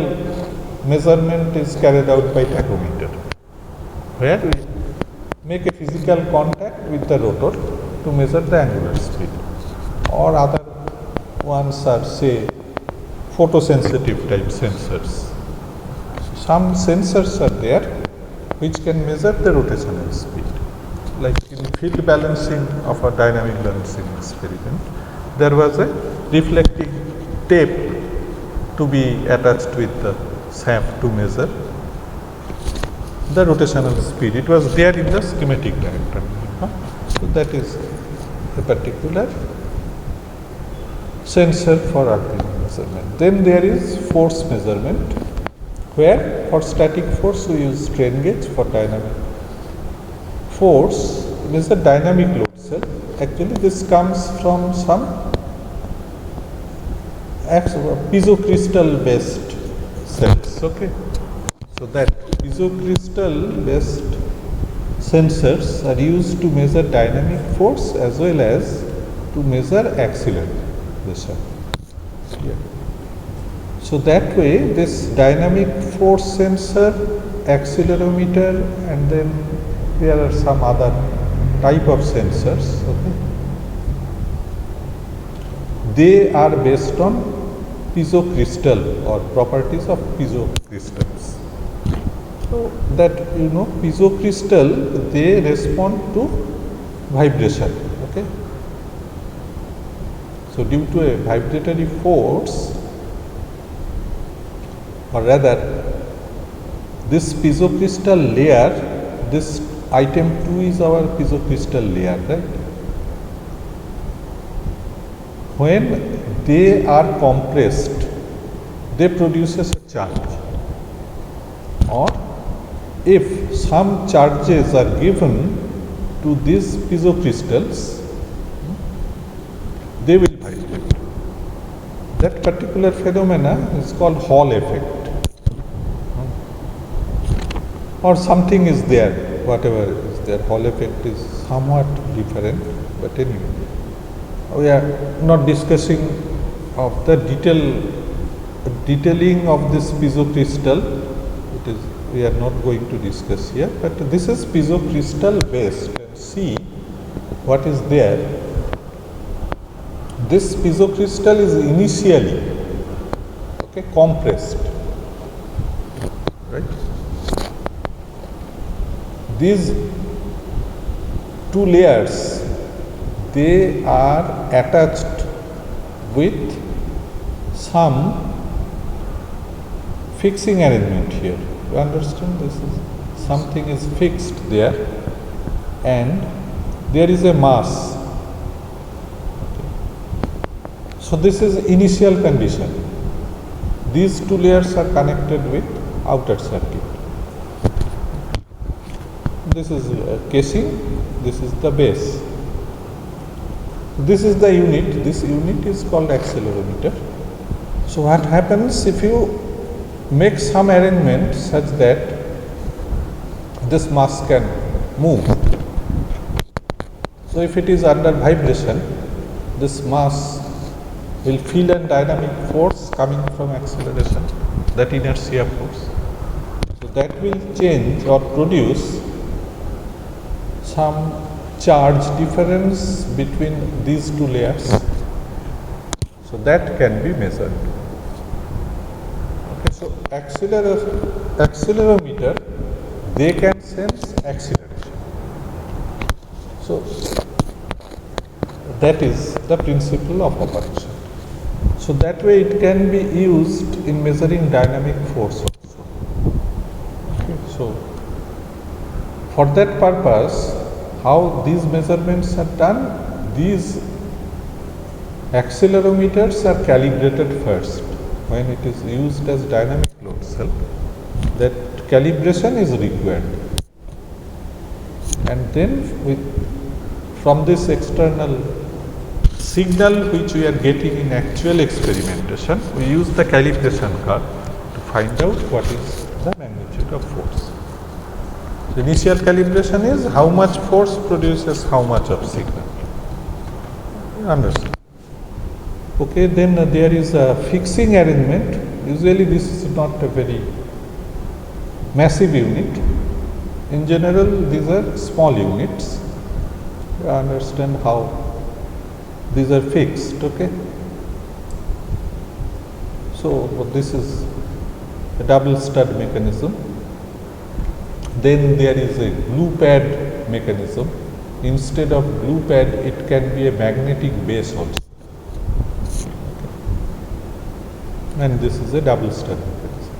measurement is carried out by tachometer, where we make a physical contact with the rotor to measure the angular speed. Or other ones are, say, photosensitive type sensors. Some sensors are there which can measure the rotational speed. Like in field balancing of a dynamic balancing experiment, there was a reflecting tape to be attached with the shaft to measure the rotational speed. It was there in the schematic diagram. So that is a particular sensor for RPM measurement. Then there is force measurement, where for static force we use strain gauge, for dynamic force it is the dynamic load cell. Actually this comes from some piezo crystal based cells. Okay, so that piezo crystal based sensors are used to measure dynamic force as well as to measure acceleration. Yeah. So that way this dynamic force sensor, accelerometer, and then there are some other type of sensors. Okay. They are based on piezo crystal or properties of piezo crystals. So that piezo crystal, they respond to vibration. Okay. So due to a vibratory force, or rather this piezo crystal layer, this item 2 is our piezo crystal layer, right? When they are compressed, they produces a charge, or if some charges are given to these piezo crystals, they will vibrate. That particular phenomena is called Hall effect. Or something is there, whatever is there. Hall effect is somewhat different, but anyway, we are not discussing of the detailing of this piezo crystal. We are not going to discuss here, but this is piezo crystal based. And see what is there. This piezo crystal is initially compressed, right? These two layers, they are attached with some fixing arrangement here. You understand? This is something is fixed there, and there is a mass. So this is initial condition. These two layers are connected with outer circuit. This is casing, this is the base. This is the unit. This unit is called accelerometer. So what happens if you make some arrangement such that this mass can move? So if it is under vibration, this mass will feel a dynamic force coming from acceleration, that inertia force. So that will change or produce some charge difference between these two layers. So that can be measured. Okay, so accelerometer, they can sense acceleration. So that is the principle of operation. So that way it can be used in measuring dynamic force also. Okay. So for that purpose, how these measurements are done, these accelerometers are calibrated first. When it is used as dynamic load cell, that calibration is required. And then from this external signal which we are getting in actual experimentation, we use the calibration curve to find out what is the magnitude of force. The initial calibration is how much force produces how much of signal. You understand? Okay, then there is a fixing arrangement. Usually this is not a very massive unit. In general, these are small units. You understand how these are fixed, okay? So this is a double stud mechanism. Then there is a glue pad mechanism. Instead of glue pad, it can be a magnetic base also. And this is a double stud mechanism.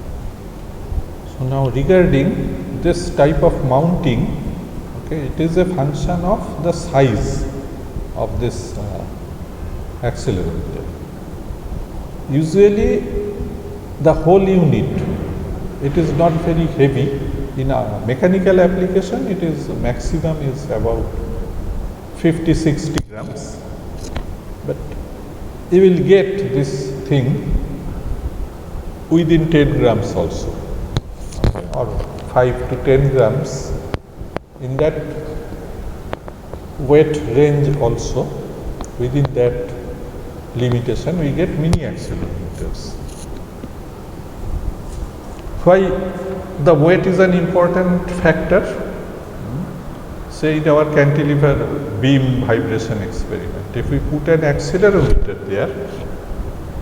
So now regarding this type of mounting, okay, it is a function of the size of this accelerometer. Usually the whole unit, it is not very heavy. In a mechanical application, it is maximum is about 50-60 grams, but you will get this thing within 10 grams also, okay, or 5 to 10 grams. In that weight range also, within that limitation, we get mini accelerometers. Why the weight is an important factor? Say in our cantilever beam vibration experiment, if we put an accelerometer there,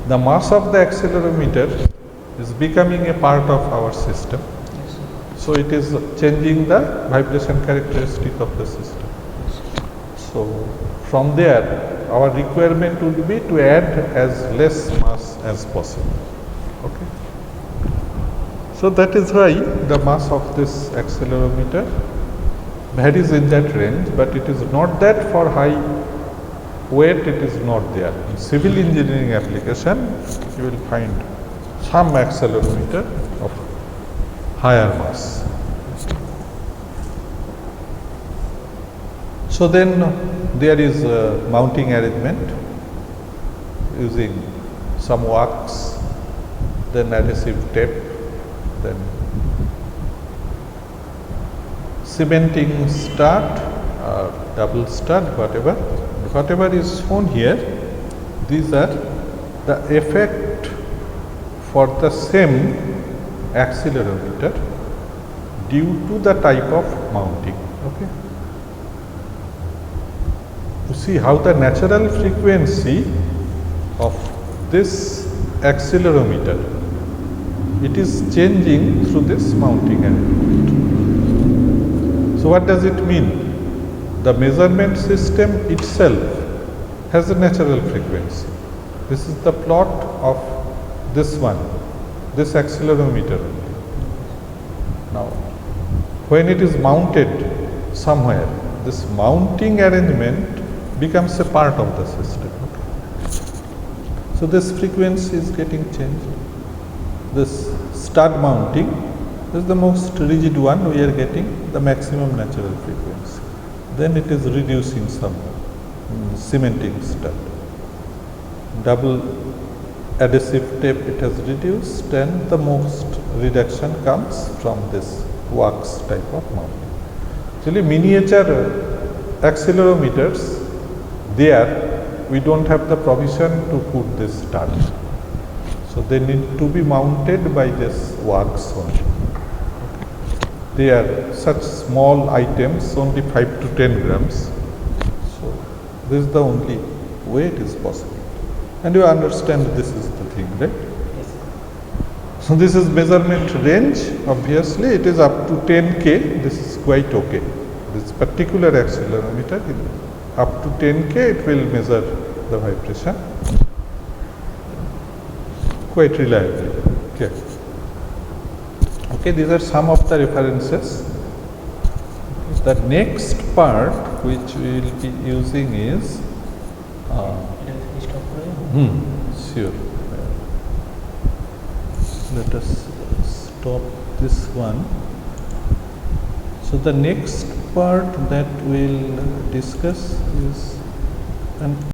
the mass of the accelerometer is becoming a part of our system. Yes, sir. So it is changing the vibration characteristic of the system. So from there, our requirement would be to add as less mass as possible. Okay. So that is why the mass of this accelerometer varies in that range, but it is not that for high weight it is not there. In civil engineering application, you will find some accelerometer of higher mass. So then there is a mounting arrangement using some wax, then adhesive tape, then cementing stud or double stud, whatever is shown here, these are the effect for the same accelerometer due to the type of mounting. Okay. You see how the natural frequency of this accelerometer, it is changing through this mounting arrangement. So what does it mean? The measurement system itself has a natural frequency. This is the plot of this one, this accelerometer. Now, when it is mounted somewhere, this mounting arrangement becomes a part of the system. So this frequency is getting changed. This stud mounting is the most rigid one, we are getting the maximum natural frequency. Then it is reducing some cementing stud. Double adhesive tape it has reduced, and the most reduction comes from this wax type of mounting. Actually miniature accelerometers, there we don't have the provision to put this stud. So they need to be mounted by this wax only. They are such small items, only 5 to 10 grams. So this is the only way it is possible. And you understand this is the thing, right? Yes. So this is measurement range. Obviously it is up to 10K. This is quite okay. This particular accelerometer, up to 10K it will measure the vibration. quite reliably. Okay. Okay, these are some of the references. The next part which we will be using is sure. Let us stop this one. So the next part that we'll discuss is an